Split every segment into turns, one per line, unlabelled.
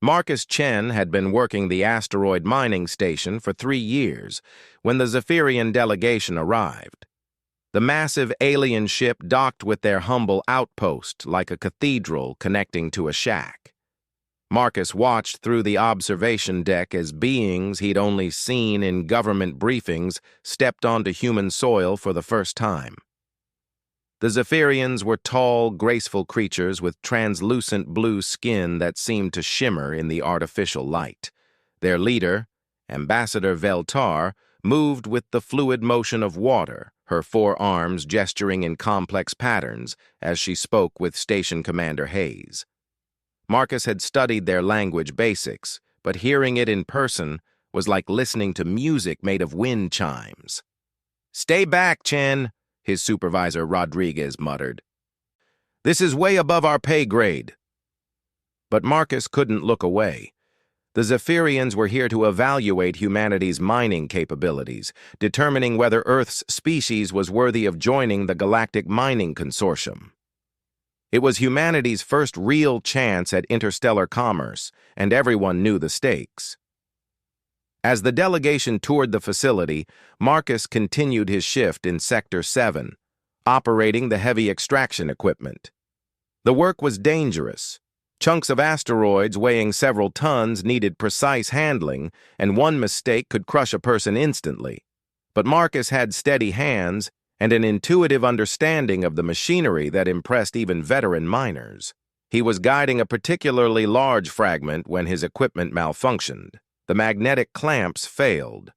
Marcus Chen had been working the asteroid mining station for 3 years when the Zephyrian delegation arrived. The massive alien ship docked with their humble outpost like a cathedral connecting to a shack. Marcus watched through the observation deck as beings he'd only seen in government briefings stepped onto human soil for the first time. The Zephyrians were tall, graceful creatures with translucent blue skin that seemed to shimmer in the artificial light. Their leader, Ambassador Veltar, moved with the fluid motion of water, her forearms gesturing in complex patterns as she spoke with Station Commander Hayes. Marcus had studied their language basics, but hearing it in person was like listening to music made of wind chimes. "Stay back, Chen," his supervisor Rodriguez muttered. "This is way above our pay grade." But Marcus couldn't look away. The Zephyrians were here to evaluate humanity's mining capabilities, determining whether Earth's species was worthy of joining the Galactic Mining Consortium. It was humanity's first real chance at interstellar commerce, and everyone knew the stakes. As the delegation toured the facility, Marcus continued his shift in Sector 7, operating the heavy extraction equipment. The work was dangerous. Chunks of asteroids weighing several tons needed precise handling, and one mistake could crush a person instantly. But Marcus had steady hands and an intuitive understanding of the machinery that impressed even veteran miners. He was guiding a particularly large fragment when his equipment malfunctioned. The magnetic clamps failed,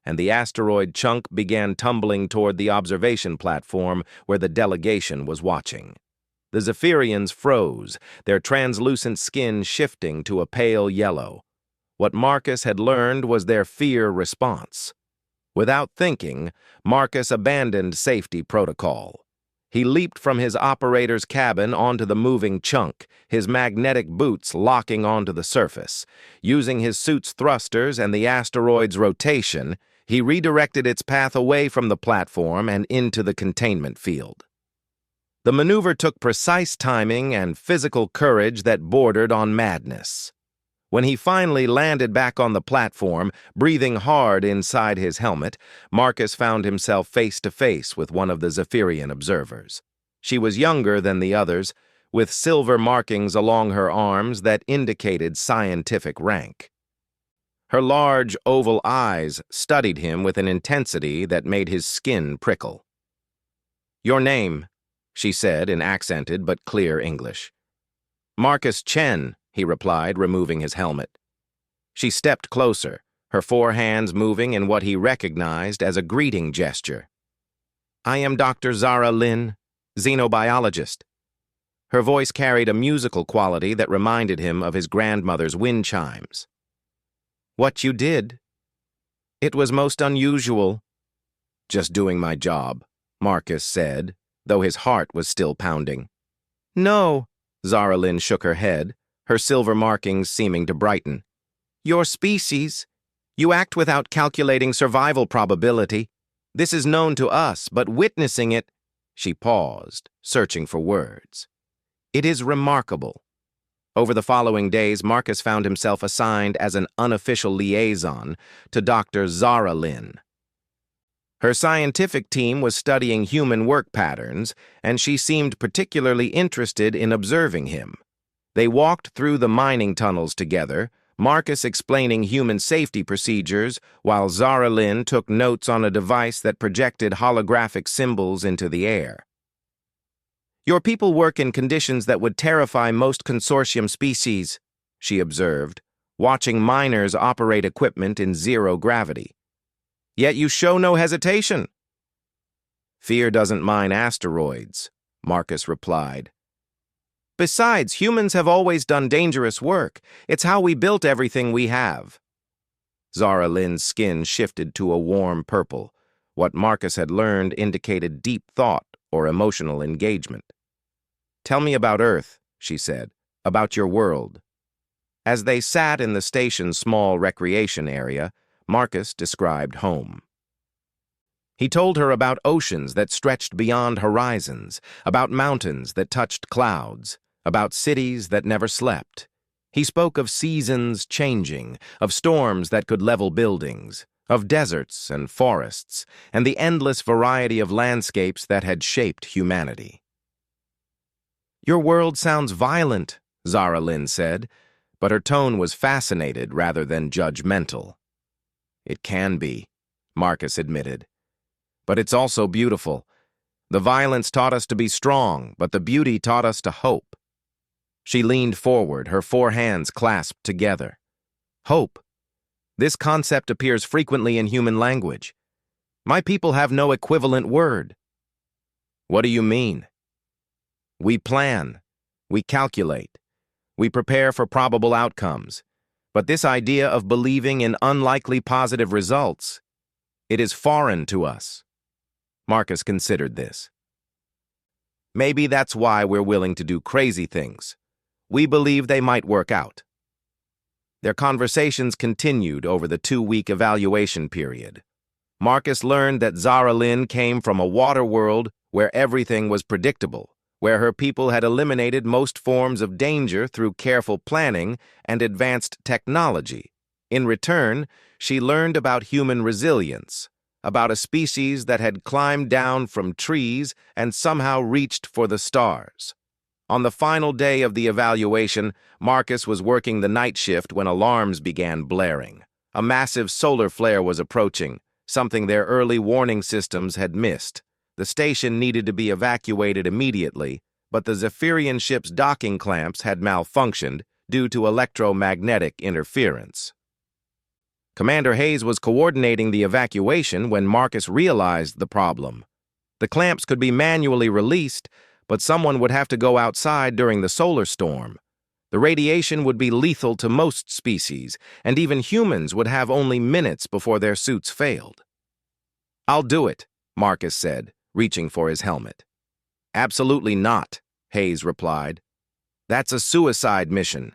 and the asteroid chunk began tumbling toward the observation platform where the delegation was watching. The Zephyrians froze, their translucent skin shifting to a pale yellow. What Marcus had learned was their fear response. Without thinking, Marcus abandoned safety protocol. He leaped from his operator's cabin onto the moving chunk, his magnetic boots locking onto the surface. Using his suit's thrusters and the asteroid's rotation, he redirected its path away from the platform and into the containment field. The maneuver took precise timing and physical courage that bordered on madness. When he finally landed back on the platform, breathing hard inside his helmet, Marcus found himself face to face with one of the Zephyrian observers. She was younger than the others, with silver markings along her arms that indicated scientific rank. Her large, oval eyes studied him with an intensity that made his skin prickle. "Your name," she said in accented but clear English. "Marcus Chen," he replied, removing his helmet. She stepped closer, her four hands moving in what he recognized as a greeting gesture. "I am Dr. Zara Lin, xenobiologist." Her voice carried a musical quality that reminded him of his grandmother's wind chimes. "What you did? It was most unusual." "Just doing my job," Marcus said, though his heart was still pounding. "No," Zara Lin shook her head, her silver markings seeming to brighten. "Your species. You act without calculating survival probability. This is known to us, but witnessing it—" She paused, searching for words. "It is remarkable." Over the following days, Marcus found himself assigned as an unofficial liaison to Dr. Zara Lin. Her scientific team was studying human work patterns, and she seemed particularly interested in observing him. They walked through the mining tunnels together, Marcus explaining human safety procedures, while Zara Lin took notes on a device that projected holographic symbols into the air. "Your people work in conditions that would terrify most consortium species," she observed, watching miners operate equipment in zero gravity. "Yet you show no hesitation." "Fear doesn't mine asteroids," Marcus replied. "Besides, humans have always done dangerous work. It's how we built everything we have." Zara Lin's skin shifted to a warm purple. What Marcus had learned indicated deep thought or emotional engagement. "Tell me about Earth," she said, "about your world." As they sat in the station's small recreation area, Marcus described home. He told her about oceans that stretched beyond horizons, about mountains that touched clouds, about cities that never slept. He spoke of seasons changing, of storms that could level buildings, of deserts and forests, and the endless variety of landscapes that had shaped humanity. "Your world sounds violent," Zara Lynn said, but her tone was fascinated rather than judgmental. "It can be," Marcus admitted. "But it's also beautiful. The violence taught us to be strong, but the beauty taught us to hope." She leaned forward, her four hands clasped together. "Hope. This concept appears frequently in human language. My people have no equivalent word." "What do you mean?" "We plan. We calculate. We prepare for probable outcomes. But this idea of believing in unlikely positive results, it is foreign to us." Marcus considered this. "Maybe that's why we're willing to do crazy things. We believe they might work out." Their conversations continued over the 2-week evaluation period. Marcus learned that Zara Lynn came from a water world where everything was predictable, where her people had eliminated most forms of danger through careful planning and advanced technology. In return, she learned about human resilience, about a species that had climbed down from trees and somehow reached for the stars. On the final day of the evaluation, Marcus was working the night shift when alarms began blaring. A massive solar flare was approaching, something their early warning systems had missed. The station needed to be evacuated immediately, but the Zephyrian ship's docking clamps had malfunctioned due to electromagnetic interference. Commander Hayes was coordinating the evacuation when Marcus realized the problem. The clamps could be manually released, but someone would have to go outside during the solar storm. The radiation would be lethal to most species, and even humans would have only minutes before their suits failed. "I'll do it," Marcus said, reaching for his helmet. "Absolutely not," Hayes replied. "That's a suicide mission."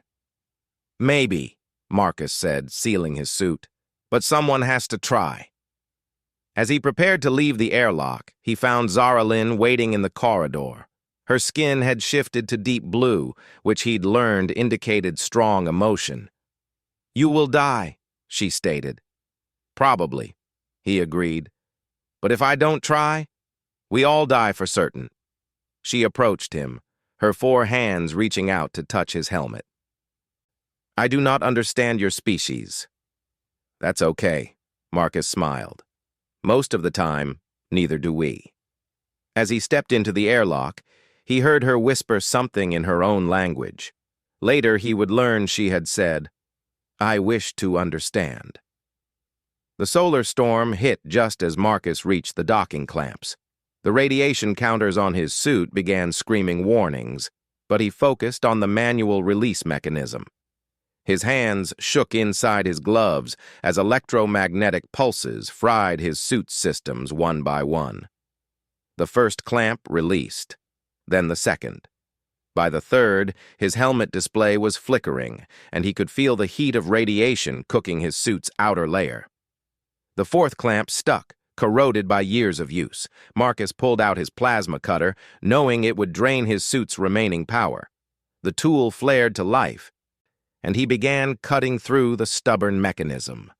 "Maybe," Marcus said, sealing his suit, "but someone has to try." As he prepared to leave the airlock, he found Zara Lynn waiting in the corridor. Her skin had shifted to deep blue, which he'd learned indicated strong emotion. "You will die," she stated. "Probably," he agreed. "But if I don't try, we all die for certain." She approached him, her four hands reaching out to touch his helmet. "I do not understand your species." "That's okay," Marcus smiled. "Most of the time, neither do we." As he stepped into the airlock, he heard her whisper something in her own language. Later, he would learn she had said, "I wish to understand." The solar storm hit just as Marcus reached the docking clamps. The radiation counters on his suit began screaming warnings, but he focused on the manual release mechanism. His hands shook inside his gloves as electromagnetic pulses fried his suit's systems one by one. The first clamp released, then the second. By the third, his helmet display was flickering, and he could feel the heat of radiation cooking his suit's outer layer. The fourth clamp stuck, corroded by years of use. Marcus pulled out his plasma cutter, knowing it would drain his suit's remaining power. The tool flared to life, and he began cutting through the stubborn mechanism.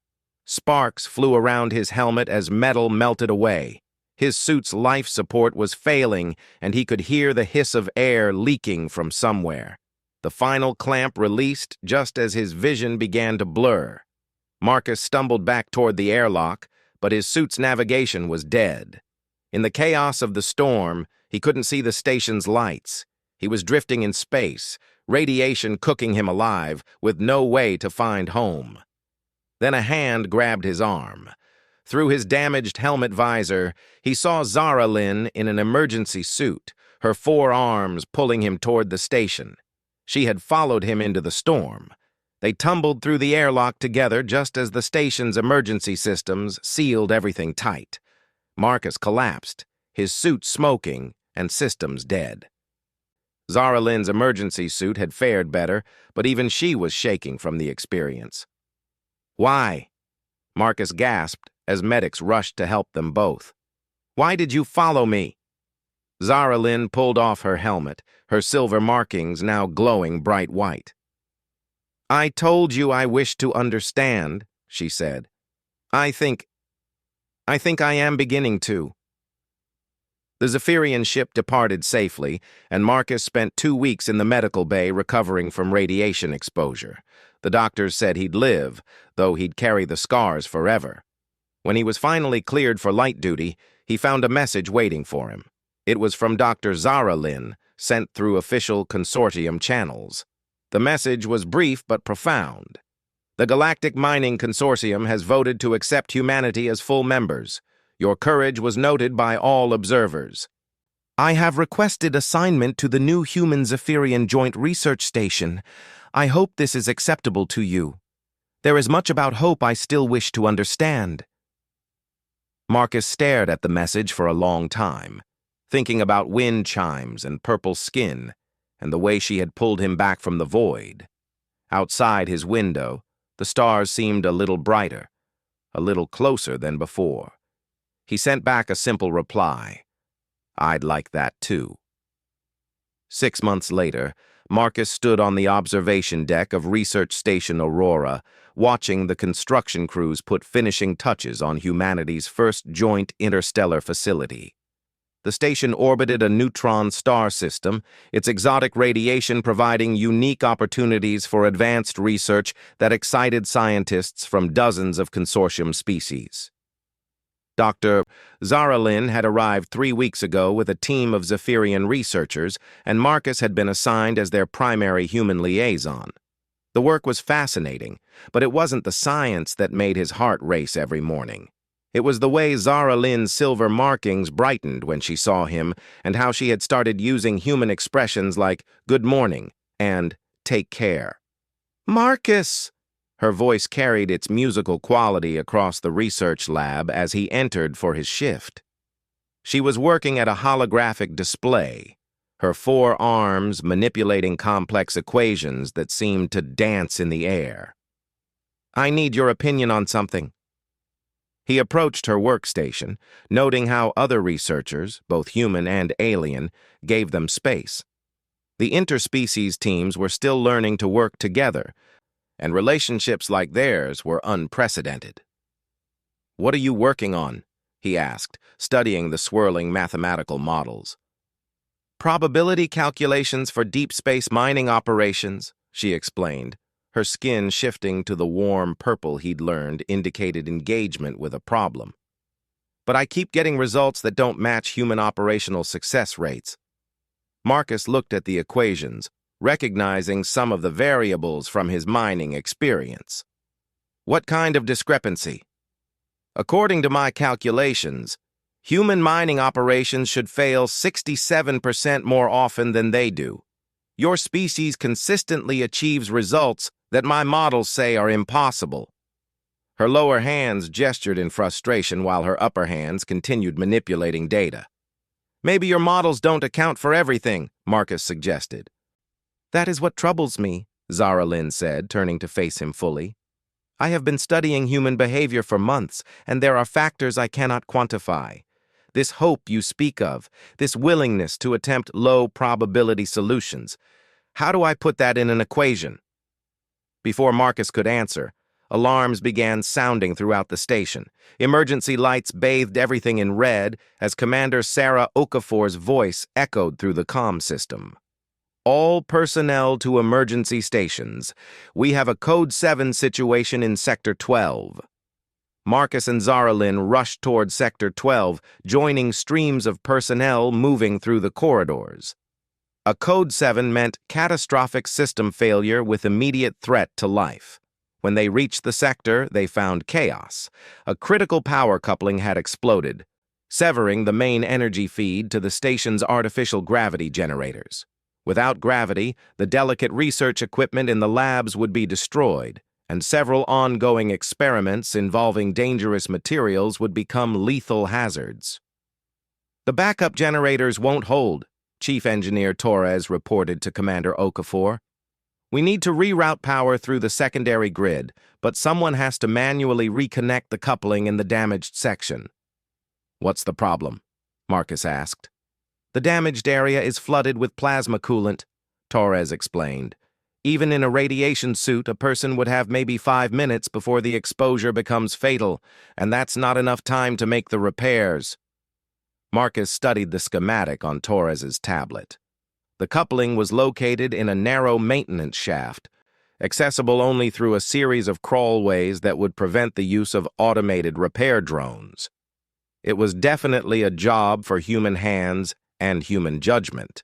Sparks flew around his helmet as metal melted away. His suit's life support was failing, and he could hear the hiss of air leaking from somewhere. The final clamp released just as his vision began to blur. Marcus stumbled back toward the airlock, but his suit's navigation was dead. In the chaos of the storm, he couldn't see the station's lights. He was drifting in space, radiation cooking him alive, with no way to find home. Then a hand grabbed his arm. Through his damaged helmet visor, he saw Zara Lynn in an emergency suit, her four arms pulling him toward the station. She had followed him into the storm. They tumbled through the airlock together just as the station's emergency systems sealed everything tight. Marcus collapsed, his suit smoking and systems dead. Zara Lynn's emergency suit had fared better, but even she was shaking from the experience. "Why?" Marcus gasped as medics rushed to help them both. "Why did you follow me?" Zara Lynn pulled off her helmet, her silver markings now glowing bright white. I told you I wish to understand, she said. I think I am beginning to. The Zephyrian ship departed safely, and Marcus spent 2 weeks in the medical bay recovering from radiation exposure. The doctors said he'd live, though he'd carry the scars forever. When he was finally cleared for light duty, he found a message waiting for him. It was from Dr. Zara Lynn, sent through official consortium channels. The message was brief but profound. The Galactic Mining Consortium has voted to accept humanity as full members. Your courage was noted by all observers. I have requested assignment to the new Human Zephyrian Joint Research Station. I hope this is acceptable to you. There is much about hope I still wish to understand. Marcus stared at the message for a long time, thinking about wind chimes and purple skin, and the way she had pulled him back from the void. Outside his window, the stars seemed a little brighter, a little closer than before. He sent back a simple reply. I'd like that too. 6 months later, Marcus stood on the observation deck of Research Station Aurora, watching the construction crews put finishing touches on humanity's first joint interstellar facility. The station orbited a neutron star system, its exotic radiation providing unique opportunities for advanced research that excited scientists from dozens of consortium species. Dr. Zara Lynn had arrived 3 weeks ago with a team of Zephyrian researchers, and Marcus had been assigned as their primary human liaison. The work was fascinating, but it wasn't the science that made his heart race every morning. It was the way Zara Lynn's silver markings brightened when she saw him, and how she had started using human expressions like good morning and take care. Marcus! Her voice carried its musical quality across the research lab as he entered for his shift. She was working at a holographic display, her 4 arms manipulating complex equations that seemed to dance in the air. I need your opinion on something. He approached her workstation, noting how other researchers, both human and alien, gave them space. The interspecies teams were still learning to work together, and relationships like theirs were unprecedented. What are you working on? He asked, studying the swirling mathematical models. Probability calculations for deep space mining operations, she explained, her skin shifting to the warm purple he'd learned indicated engagement with a problem. But I keep getting results that don't match human operational success rates. Marcus looked at the equations, recognizing some of the variables from his mining experience. What kind of discrepancy? According to my calculations, human mining operations should fail 67% more often than they do. Your species consistently achieves results that my models say are impossible. Her lower hands gestured in frustration while her upper hands continued manipulating data. Maybe your models don't account for everything, Marcus suggested. That is what troubles me, Zara Lynn said, turning to face him fully. I have been studying human behavior for months, and there are factors I cannot quantify. This hope you speak of, this willingness to attempt low-probability solutions, how do I put that in an equation? Before Marcus could answer, alarms began sounding throughout the station. Emergency lights bathed everything in red as Commander Sarah Okafor's voice echoed through the comm system. All personnel to emergency stations. We have a Code 7 situation in Sector 12. Marcus and Zara Lynn rushed toward Sector 12, joining streams of personnel moving through the corridors. A Code 7 meant catastrophic system failure with immediate threat to life. When they reached the sector, they found chaos. A critical power coupling had exploded, severing the main energy feed to the station's artificial gravity generators. Without gravity, the delicate research equipment in the labs would be destroyed, and several ongoing experiments involving dangerous materials would become lethal hazards. The backup generators won't hold, Chief Engineer Torres reported to Commander Okafor. We need to reroute power through the secondary grid, but someone has to manually reconnect the coupling in the damaged section. What's the problem? Marcus asked. The damaged area is flooded with plasma coolant, Torres explained. Even in a radiation suit, a person would have maybe 5 minutes before the exposure becomes fatal, and that's not enough time to make the repairs. Marcus studied the schematic on Torres's tablet. The coupling was located in a narrow maintenance shaft, accessible only through a series of crawlways that would prevent the use of automated repair drones. It was definitely a job for human hands and human judgment.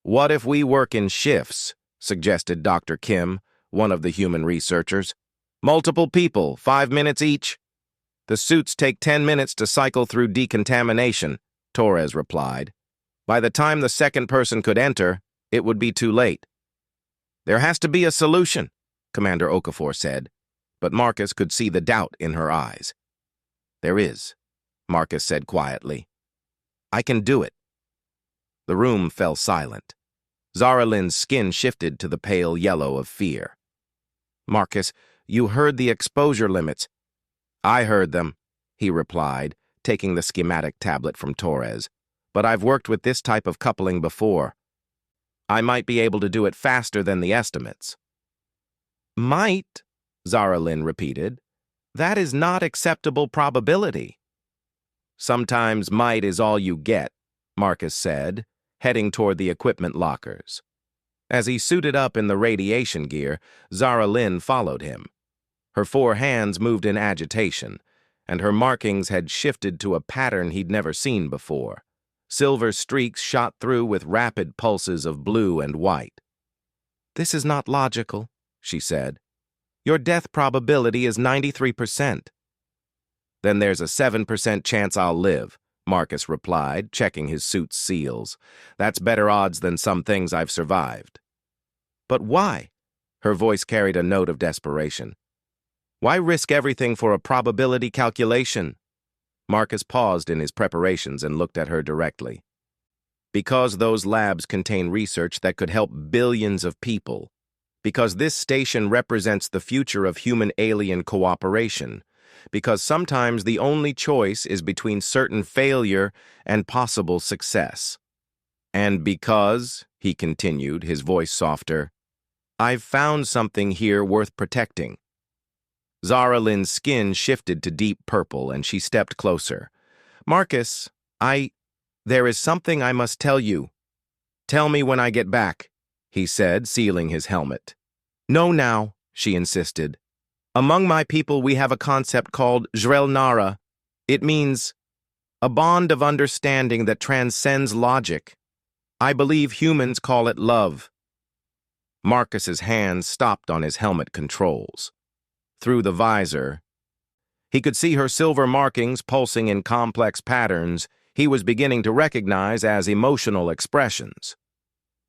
"What if we work in shifts?" suggested Dr. Kim, one of the human researchers. "Multiple people, 5 minutes each." "The suits take 10 minutes to cycle through decontamination," Torres replied. "By the time the second person could enter, it would be too late." "There has to be a solution," Commander Okafor said, but Marcus could see the doubt in her eyes. "There is," Marcus said quietly. "I can do it." The room fell silent. Zara Lynn's skin shifted to the pale yellow of fear. "Marcus, you heard the exposure limits." "I heard them," he replied, taking the schematic tablet from Torres. "But I've worked with this type of coupling before. I might be able to do it faster than the estimates." "Might," Zara Lynn repeated. "That is not acceptable probability." "Sometimes might is all you get," Marcus said, heading toward the equipment lockers. As he suited up in the radiation gear, Zara Lynn followed him. Her 4 hands moved in agitation, and her markings had shifted to a pattern he'd never seen before. Silver streaks shot through with rapid pulses of blue and white. "This is not logical," she said. "Your death probability is 93%. "Then there's a 7% chance I'll live," Marcus replied, checking his suit's seals. "That's better odds than some things I've survived." "But why?" Her voice carried a note of desperation. "Why risk everything for a probability calculation?" Marcus paused in his preparations and looked at her directly. "Because those labs contain research that could help billions of people. Because this station represents the future of human-alien cooperation. Because sometimes the only choice is between certain failure and possible success. And because," he continued, his voice softer, "I've found something here worth protecting." Zara Lynn's skin shifted to deep purple, and she stepped closer. "Marcus, there is something I must tell you." "Tell me when I get back," he said, sealing his helmet. "No now," she insisted. "Among my people we have a concept called Jrel Nara. It means a bond of understanding that transcends logic. I believe humans call it love." Marcus's hands stopped on his helmet controls. Through the visor, he could see her silver markings pulsing in complex patterns he was beginning to recognize as emotional expressions.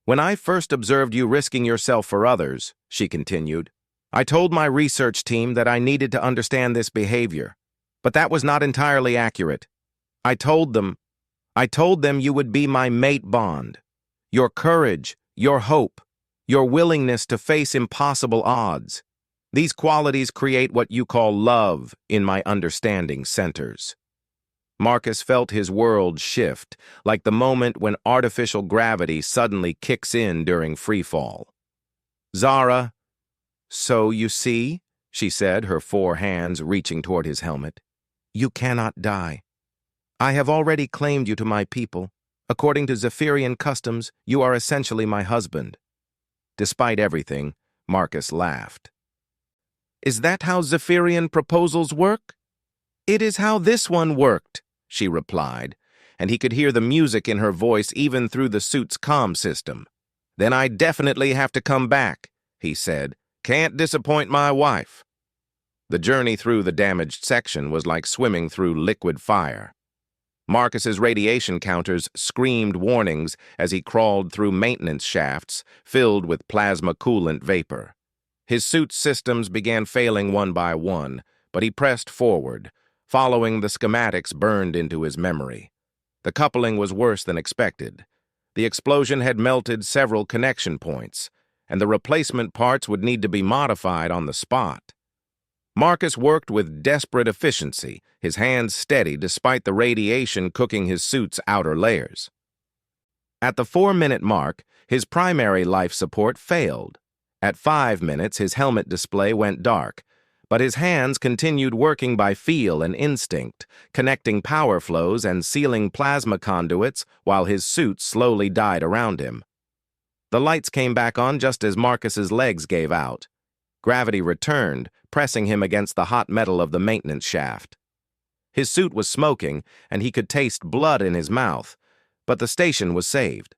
"When I first observed you risking yourself for others," she continued, "I told my research team that I needed to understand this behavior, but that was not entirely accurate. I told them you would be my mate bond. Your courage, your hope, your willingness to face impossible odds. These qualities create what you call love in my understanding centers." Marcus felt his world shift, like the moment when artificial gravity suddenly kicks in during freefall. "Zara, so you see," she said, her 4 hands reaching toward his helmet, "you cannot die. I have already claimed you to my people. According to Zephyrian customs, you are essentially my husband." Despite everything, Marcus laughed. "Is that how Zephyrian proposals work?" "It is how this one worked," she replied, and he could hear the music in her voice even through the suit's comm system. "Then I definitely have to come back," he said. "Can't disappoint my wife." The journey through the damaged section was like swimming through liquid fire. Marcus's radiation counters screamed warnings as he crawled through maintenance shafts filled with plasma coolant vapor. His suit's systems began failing one by one, but he pressed forward, following the schematics burned into his memory. The coupling was worse than expected. The explosion had melted several connection points, and the replacement parts would need to be modified on the spot. Marcus worked with desperate efficiency, his hands steady despite the radiation cooking his suit's outer layers. At the 4-minute mark, His primary life support failed. At 5 minutes, his helmet display went dark, but his hands continued working by feel and instinct, connecting power flows and sealing plasma conduits while his suit slowly died around him. The lights came back on just as Marcus's legs gave out. Gravity returned, pressing him against the hot metal of the maintenance shaft. His suit was smoking, and he could taste blood in his mouth, but the station was saved.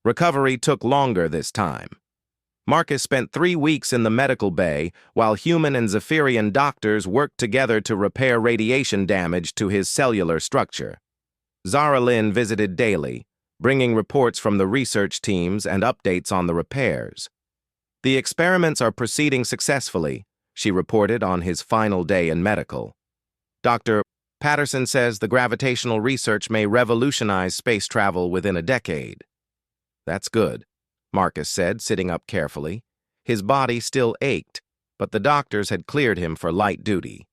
Recovery took longer this time. Marcus spent 3 weeks in the medical bay while human and Zephyrian doctors worked together to repair radiation damage to his cellular structure. Zara Lynn visited daily, bringing reports from the research teams and updates on the repairs. "The experiments are proceeding successfully," she reported on his final day in medical. "Dr. Patterson says the gravitational research may revolutionize space travel within a decade." "That's good," Marcus said, sitting up carefully. His body still ached, but the doctors had cleared him for light duty.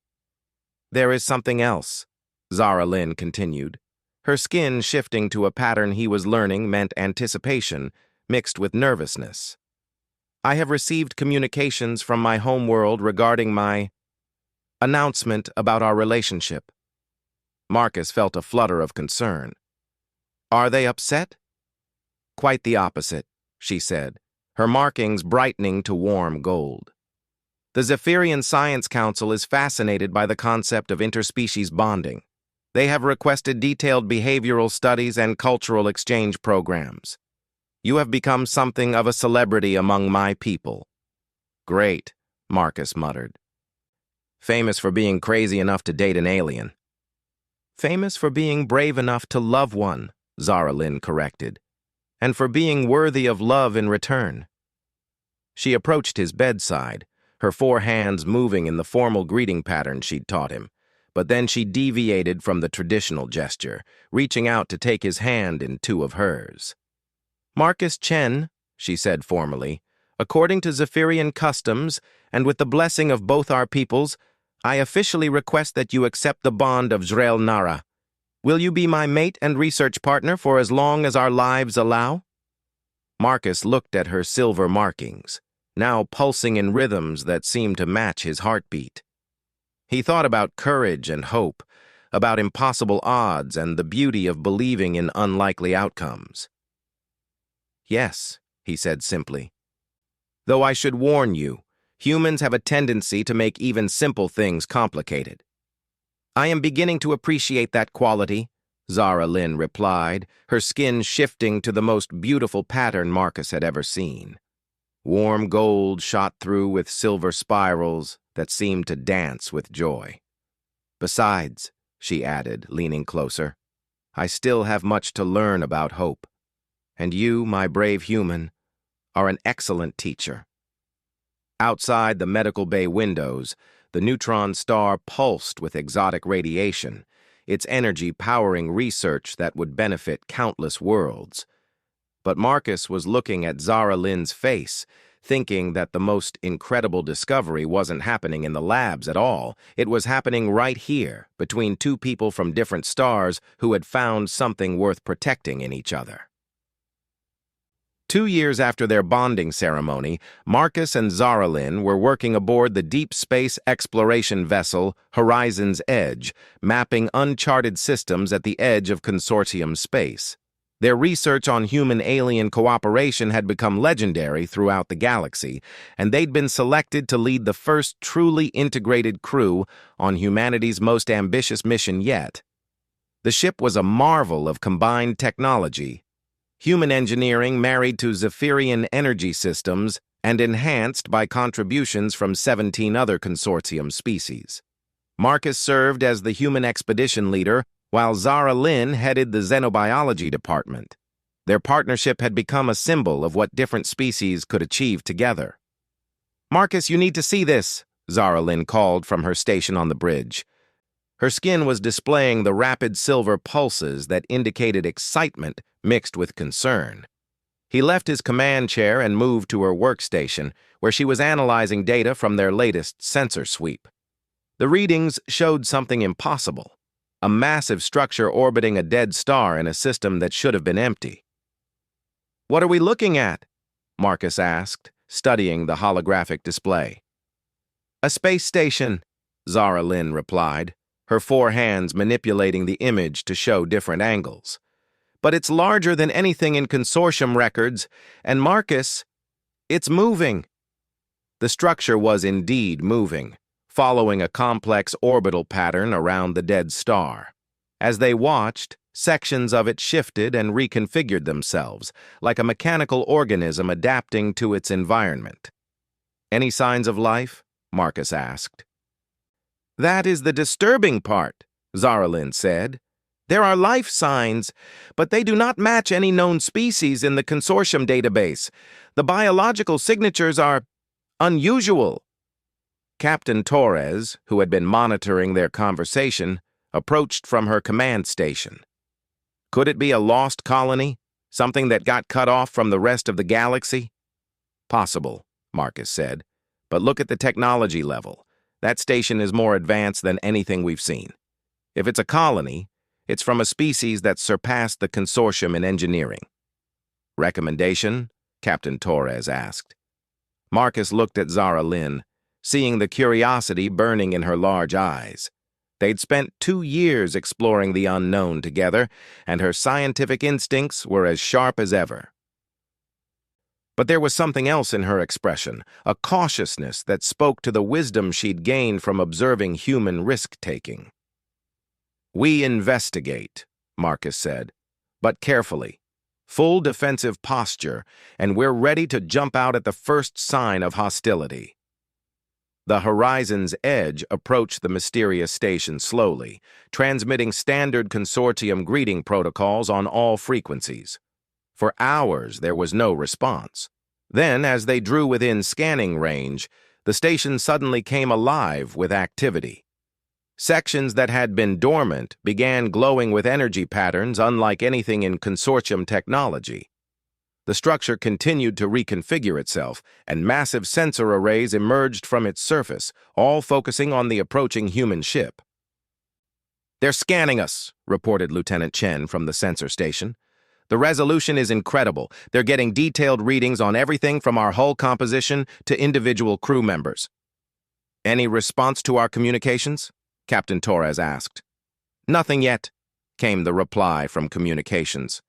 "There is something else," Zara Lynn continued. Her skin shifting to a pattern he was learning meant anticipation, mixed with nervousness. "I have received communications from my homeworld regarding my announcement about our relationship." Marcus felt a flutter of concern. "Are they upset?" "Quite the opposite," she said, her markings brightening to warm gold. "The Zephyrian Science Council is fascinated by the concept of interspecies bonding. They have requested detailed behavioral studies and cultural exchange programs. You have become something of a celebrity among my people." "Great," Marcus muttered. "Famous for being crazy enough to date an alien." "Famous for being brave enough to love one," Zara Lynn corrected, "and for being worthy of love in return." She approached his bedside, her 4 hands moving in the formal greeting pattern she'd taught him, but then she deviated from the traditional gesture, reaching out to take his hand in 2 of hers. "Marcus Chen," she said formally, "according to Zephyrian customs, and with the blessing of both our peoples, I officially request that you accept the bond of Zrel Nara. Will you be my mate and research partner for as long as our lives allow?" Marcus looked at her silver markings, now pulsing in rhythms that seemed to match his heartbeat. He thought about courage and hope, about impossible odds and the beauty of believing in unlikely outcomes. "Yes," he said simply. "Though I should warn you, humans have a tendency to make even simple things complicated." "I am beginning to appreciate that quality," Zara Lynn replied, her skin shifting to the most beautiful pattern Marcus had ever seen. Warm gold shot through with silver spirals that seemed to dance with joy. "Besides," she added, leaning closer, "I still have much to learn about hope. And you, my brave human, are an excellent teacher." Outside the medical bay windows, the neutron star pulsed with exotic radiation, its energy powering research that would benefit countless worlds. But Marcus was looking at Zara Lynn's face, thinking that the most incredible discovery wasn't happening in the labs at all. It was happening right here, between 2 people from different stars who had found something worth protecting in each other. 2 years after their bonding ceremony, Marcus and Zara Lynn were working aboard the deep space exploration vessel Horizon's Edge, mapping uncharted systems at the edge of consortium space. Their research on human-alien cooperation had become legendary throughout the galaxy, and they'd been selected to lead the first truly integrated crew on humanity's most ambitious mission yet. The ship was a marvel of combined technology, human engineering married to Zephyrian energy systems and enhanced by contributions from 17 other consortium species. Marcus served as the human expedition leader, while Zara Lynn headed the xenobiology department. Their partnership had become a symbol of what different species could achieve together. "Marcus, you need to see this," Zara Lynn called from her station on the bridge. Her skin was displaying the rapid silver pulses that indicated excitement mixed with concern. He left his command chair and moved to her workstation, where she was analyzing data from their latest sensor sweep. The readings showed something impossible, a massive structure orbiting a dead star in a system that should have been empty. What are we looking at? Marcus asked, studying the holographic display. A space station, Zara Lynn replied, her four hands manipulating the image to show different angles. But it's larger than anything in consortium records, and Marcus, it's moving. The structure was indeed moving, following a complex orbital pattern around the dead star. As they watched, sections of it shifted and reconfigured themselves, like a mechanical organism adapting to its environment. Any signs of life? Marcus asked. That is the disturbing part, Zara Lynn said. There are life signs, but they do not match any known species in the consortium database. The biological signatures are unusual. Captain Torres, who had been monitoring their conversation, approached from her command station. Could it be a lost colony? Something that got cut off from the rest of the galaxy? Possible, Marcus said. But look at the technology level. That station is more advanced than anything we've seen. If it's a colony, it's from a species that surpassed the consortium in engineering. Recommendation? Captain Torres asked. Marcus looked at Zara Lynn, seeing the curiosity burning in her large eyes. They'd spent 2 years exploring the unknown together, and her scientific instincts were as sharp as ever. But there was something else in her expression, a cautiousness that spoke to the wisdom she'd gained from observing human risk-taking. We investigate, Marcus said, but carefully. Full defensive posture, and we're ready to jump out at the first sign of hostility. The Horizon's Edge approached the mysterious station slowly, transmitting standard consortium greeting protocols on all frequencies. For hours, there was no response. Then, as they drew within scanning range, the station suddenly came alive with activity. Sections that had been dormant began glowing with energy patterns unlike anything in consortium technology. The structure continued to reconfigure itself, and massive sensor arrays emerged from its surface, all focusing on the approaching human ship. They're scanning us, reported Lieutenant Chen from the sensor station. The resolution is incredible. They're getting detailed readings on everything from our hull composition to individual crew members. Any response to our communications? Captain Torres asked. Nothing yet, came the reply from communications.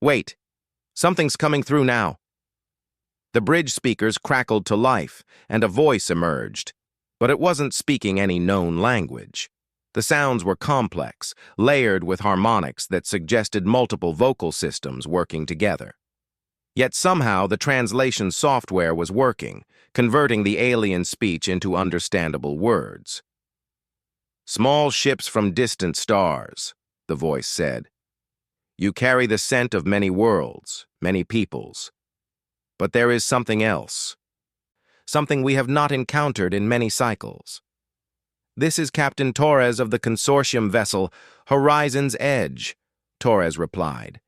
Wait, something's coming through now. The bridge speakers crackled to life, and a voice emerged, but it wasn't speaking any known language. The sounds were complex, layered with harmonics that suggested multiple vocal systems working together. Yet somehow the translation software was working, converting the alien speech into understandable words. Small ships from distant stars, the voice said. You carry the scent of many worlds, many peoples. But there is something else. Something we have not encountered in many cycles. This is Captain Torres of the consortium vessel Horizon's Edge, Torres replied.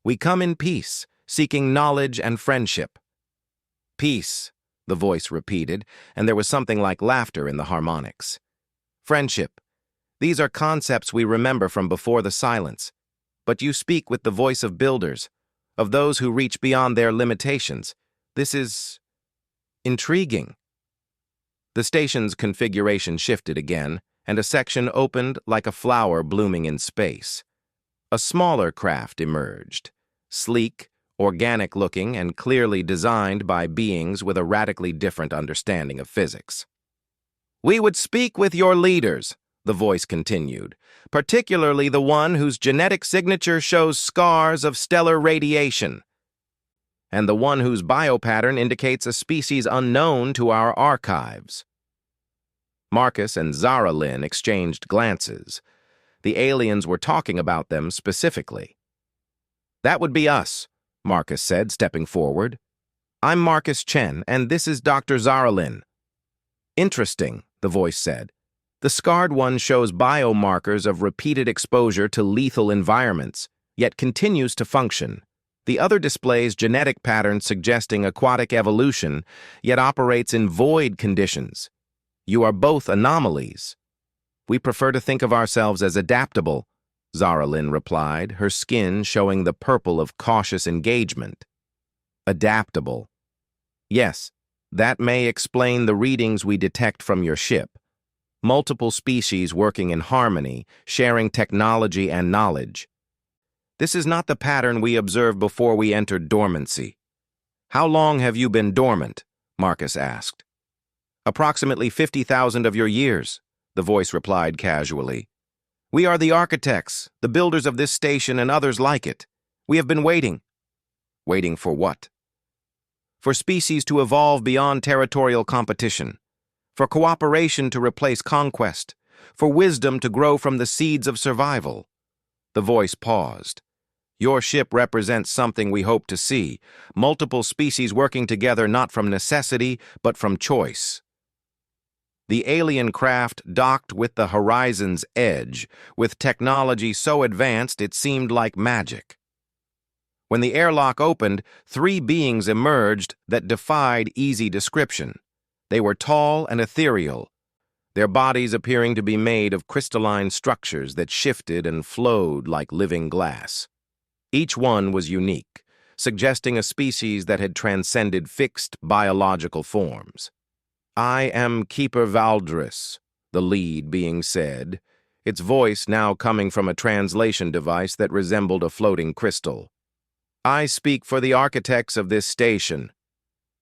We come in peace, seeking knowledge and friendship. Peace, the voice repeated, and there was something like laughter in the harmonics. Friendship. These are concepts we remember from before the silence. But you speak with the voice of builders, of those who reach beyond their limitations. This is intriguing. The station's configuration shifted again, and a section opened like a flower blooming in space. A smaller craft emerged, sleek, organic-looking, and clearly designed by beings with a radically different understanding of physics. We would speak with your leaders, the voice continued, particularly the one whose genetic signature shows scars of stellar radiation, and the one whose biopattern indicates a species unknown to our archives. Marcus and Zara Lynn exchanged glances. The aliens were talking about them specifically. That would be us, Marcus said, stepping forward. I'm Marcus Chen, and this is Dr. Zara Lynn. Interesting, the voice said. The scarred one shows biomarkers of repeated exposure to lethal environments, yet continues to function. The other displays genetic patterns suggesting aquatic evolution, yet operates in void conditions. You are both anomalies. We prefer to think of ourselves as adaptable, Zara Lynn replied, her skin showing the purple of cautious engagement. Adaptable. Yes, that may explain the readings we detect from your ship. Multiple species working in harmony, sharing technology and knowledge. This is not the pattern we observed before we entered dormancy. How long have you been dormant? Marcus asked. Approximately 50,000 of your years, the voice replied casually. We are the architects, the builders of this station and others like it. We have been waiting. Waiting for what? For species to evolve beyond territorial competition, for cooperation to replace conquest, for wisdom to grow from the seeds of survival. The voice paused. Your ship represents something we hope to see, multiple species working together not from necessity, but from choice. The alien craft docked with the horizon's edge, with technology so advanced it seemed like magic. When the airlock opened, 3 beings emerged that defied easy description. They were tall and ethereal, their bodies appearing to be made of crystalline structures that shifted and flowed like living glass. Each one was unique, suggesting a species that had transcended fixed biological forms. I am Keeper Valdris, the lead being said, its voice now coming from a translation device that resembled a floating crystal. I speak for the architects of this station.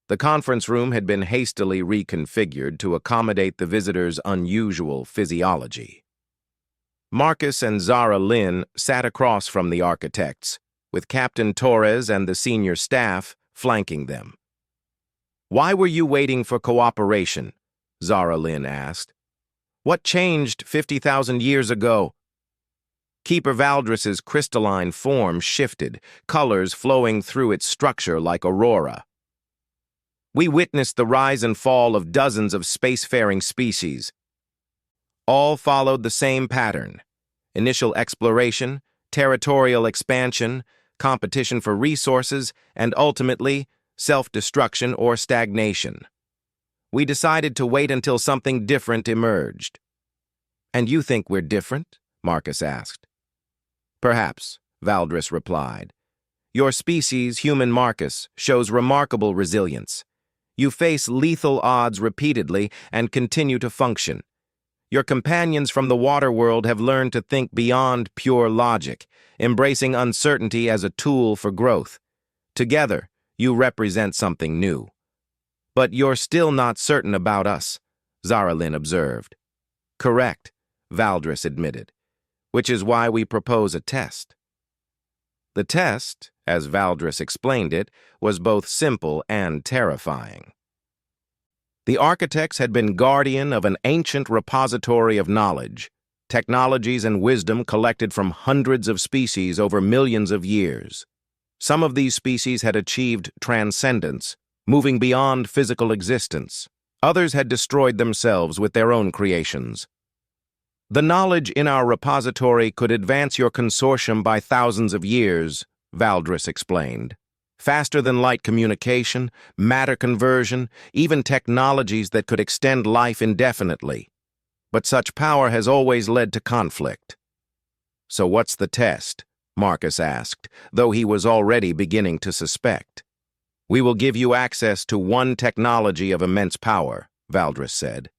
The conference room had been hastily reconfigured to accommodate the visitors' unusual physiology. Marcus and Zara Lynn sat across from the architects, with Captain Torres and the senior staff flanking them. Why were you waiting for cooperation? Zara Lynn asked. What changed 50,000 years ago? Keeper Valdris's crystalline form shifted, colors flowing through its structure like aurora. We witnessed the rise and fall of dozens of spacefaring species. All followed the same pattern: initial exploration, territorial expansion, competition for resources, and ultimately, self-destruction or stagnation. We decided to wait until something different emerged. And you think we're different? Marcus asked. Perhaps, Valdris replied. Your species, human Marcus, shows remarkable resilience. You face lethal odds repeatedly and continue to function. Your companions from the water world have learned to think beyond pure logic, embracing uncertainty as a tool for growth. Together, you represent something new. But you're still not certain about us, Zara Lynn observed. Correct, Valdris admitted, which is why we propose a test. The test, as Valdris explained it, was both simple and terrifying. The architects had been guardian of an ancient repository of knowledge, technologies and wisdom collected from hundreds of species over millions of years. Some of these species had achieved transcendence, moving beyond physical existence. Others had destroyed themselves with their own creations. The knowledge in our repository could advance your consortium by thousands of years, Valdris explained. Faster than light communication, matter conversion, even technologies that could extend life indefinitely. But such power has always led to conflict. So what's the test? Marcus asked, though he was already beginning to suspect. We will give you access to one technology of immense power, Valdris said.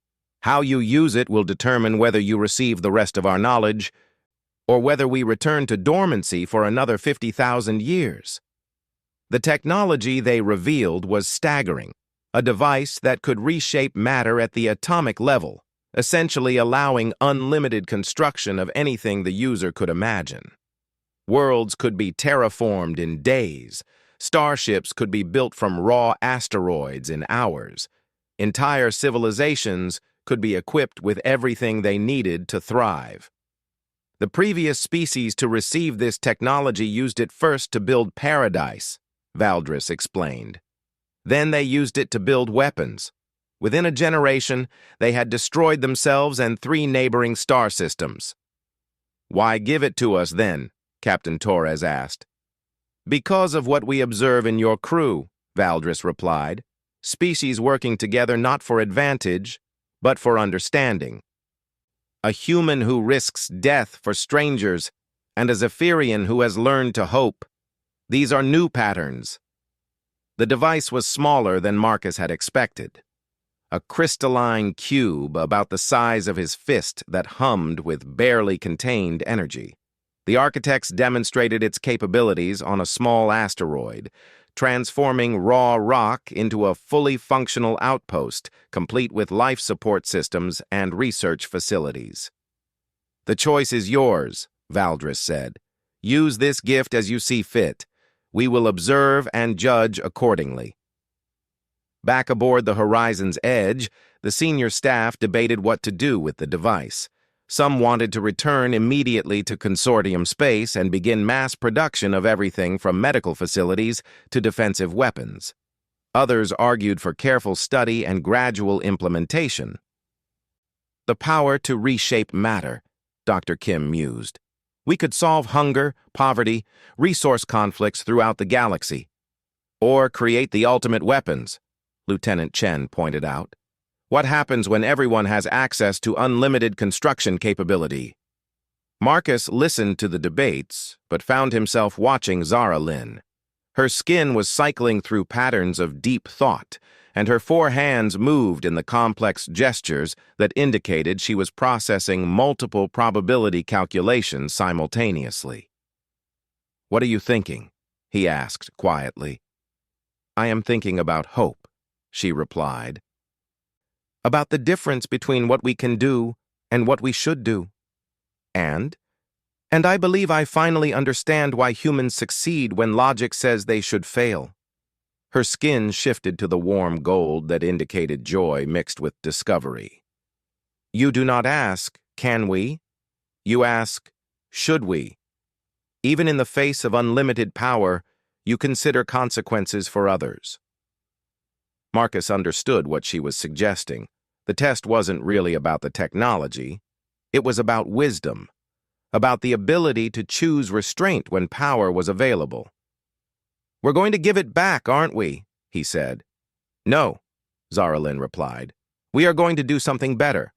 How you use it will determine whether you receive the rest of our knowledge, or whether we return to dormancy for another 50,000 years. The technology they revealed was staggering, a device that could reshape matter at the atomic level, essentially allowing unlimited construction of anything the user could imagine. Worlds could be terraformed in days, starships could be built from raw asteroids in hours, entire civilizations could be equipped with everything they needed to thrive. The previous species to receive this technology used it first to build paradise, Valdris explained. Then they used it to build weapons. Within a generation, they had destroyed themselves and 3 neighboring star systems. Why give it to us then? Captain Torres asked. Because of what we observe in your crew, Valdris replied. Species working together not for advantage, but for understanding. A human who risks death for strangers, and a Zephyrian who has learned to hope. These are new patterns. The device was smaller than Marcus had expected. A crystalline cube about the size of his fist that hummed with barely contained energy. The architects demonstrated its capabilities on a small asteroid, transforming raw rock into a fully functional outpost, complete with life support systems and research facilities. "The choice is yours," Valdris said. "Use this gift as you see fit. We will observe and judge accordingly." Back aboard the Horizon's Edge, the senior staff debated what to do with the device. Some wanted to return immediately to Consortium space and begin mass production of everything from medical facilities to defensive weapons. Others argued for careful study and gradual implementation. "The power to reshape matter," Dr. Kim mused. "We could solve hunger, poverty, resource conflicts throughout the galaxy. Or create the ultimate weapons," Lieutenant Chen pointed out. "What happens when everyone has access to unlimited construction capability?" Marcus listened to the debates, but found himself watching Zara Lynn. Her skin was cycling through patterns of deep thought, and her four hands moved in the complex gestures that indicated she was processing multiple probability calculations simultaneously. "What are you thinking?" he asked quietly. "I am thinking about hope," she replied. "About the difference between what we can do and what we should do. And I believe I finally understand why humans succeed when logic says they should fail." Her skin shifted to the warm gold that indicated joy mixed with discovery. "You do not ask, can we? You ask, should we? Even in the face of unlimited power, you consider consequences for others." Marcus understood what she was suggesting. The test wasn't really about the technology. It was about wisdom, about the ability to choose restraint when power was available. "We're going to give it back, aren't we?" he said. "No," Zara Lynn replied. "We are going to do something better."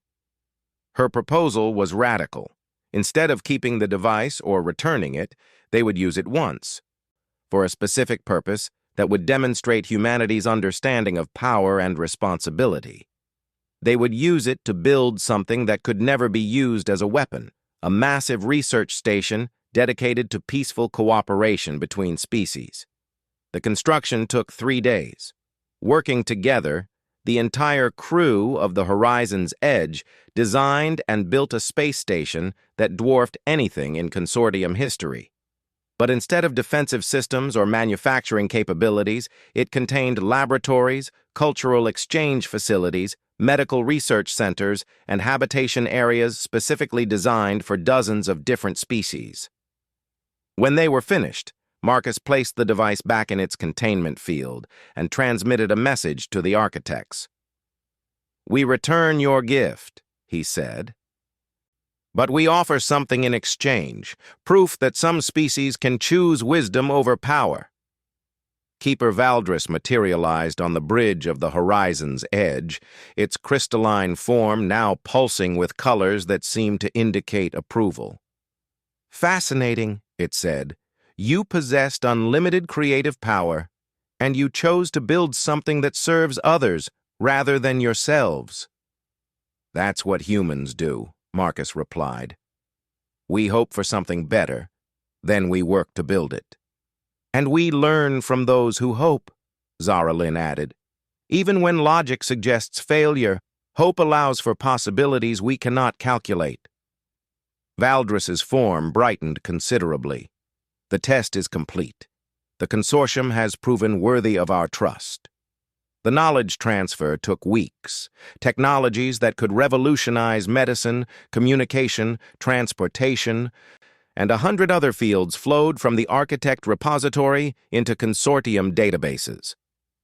Her proposal was radical. Instead of keeping the device or returning it, they would use it once, for a specific purpose that would demonstrate humanity's understanding of power and responsibility. They would use it to build something that could never be used as a weapon, a massive research station dedicated to peaceful cooperation between species. The construction took 3 days. Working together, the entire crew of the Horizon's Edge designed and built a space station that dwarfed anything in Consortium history. But instead of defensive systems or manufacturing capabilities, it contained laboratories, cultural exchange facilities, medical research centers, and habitation areas specifically designed for dozens of different species. When they were finished, Marcus placed the device back in its containment field and transmitted a message to the architects. "We return your gift," he said. "But we offer something in exchange, proof that some species can choose wisdom over power." Keeper Valdris materialized on the bridge of the Horizon's Edge, its crystalline form now pulsing with colors that seemed to indicate approval. "Fascinating," it said. "You possessed unlimited creative power, and you chose to build something that serves others rather than yourselves." "That's what humans do," Marcus replied. "We hope for something better, then we work to build it." "And we learn from those who hope," Zara Lynn added. "Even when logic suggests failure, hope allows for possibilities we cannot calculate." Valdris's form brightened considerably. "The test is complete. The consortium has proven worthy of our trust." The knowledge transfer took weeks. Technologies that could revolutionize medicine, communication, transportation, and 100 other fields flowed from the architect repository into consortium databases.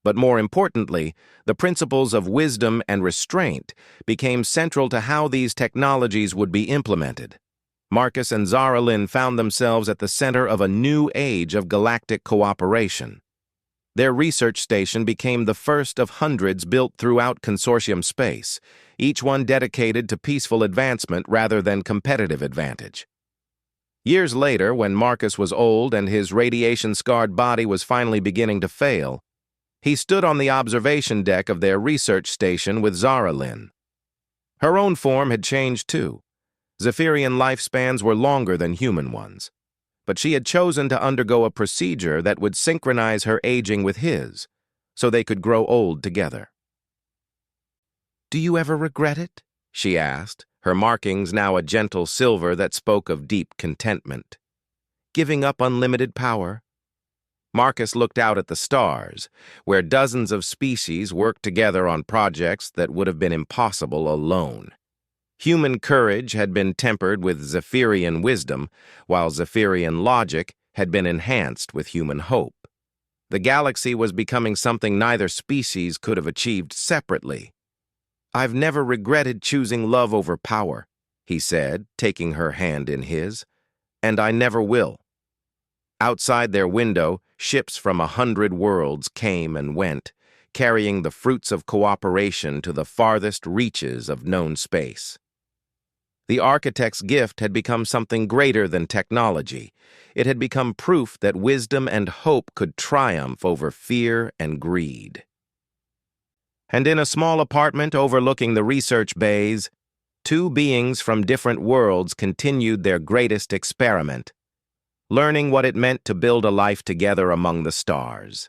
But more importantly, the principles of wisdom and restraint became central to how these technologies would be implemented. Marcus and Zara Lynn found themselves at the center of a new age of galactic cooperation. Their research station became the first of hundreds built throughout consortium space, each one dedicated to peaceful advancement rather than competitive advantage. Years later, when Marcus was old and his radiation-scarred body was finally beginning to fail, He stood on the observation deck of their research station with Zaralyn. Her own form had changed too. Zephyrian lifespans were longer than human ones, but she had chosen to undergo a procedure that would synchronize her aging with his, so they could grow old together. "Do you ever regret it?" she asked, her markings now a gentle silver that spoke of deep contentment. "Giving up unlimited power?" Marcus looked out at the stars, where dozens of species worked together on projects that would have been impossible alone. Human courage had been tempered with Zephyrian wisdom, while Zephyrian logic had been enhanced with human hope. The galaxy was becoming something neither species could have achieved separately. "I've never regretted choosing love over power," he said, taking her hand in his, "and I never will." Outside their window, ships from 100 worlds came and went, carrying the fruits of cooperation to the farthest reaches of known space. The architect's gift had become something greater than technology. It had become proof that wisdom and hope could triumph over fear and greed. And in a small apartment overlooking the research bays, two beings from different worlds continued their greatest experiment, learning what it meant to build a life together among the stars.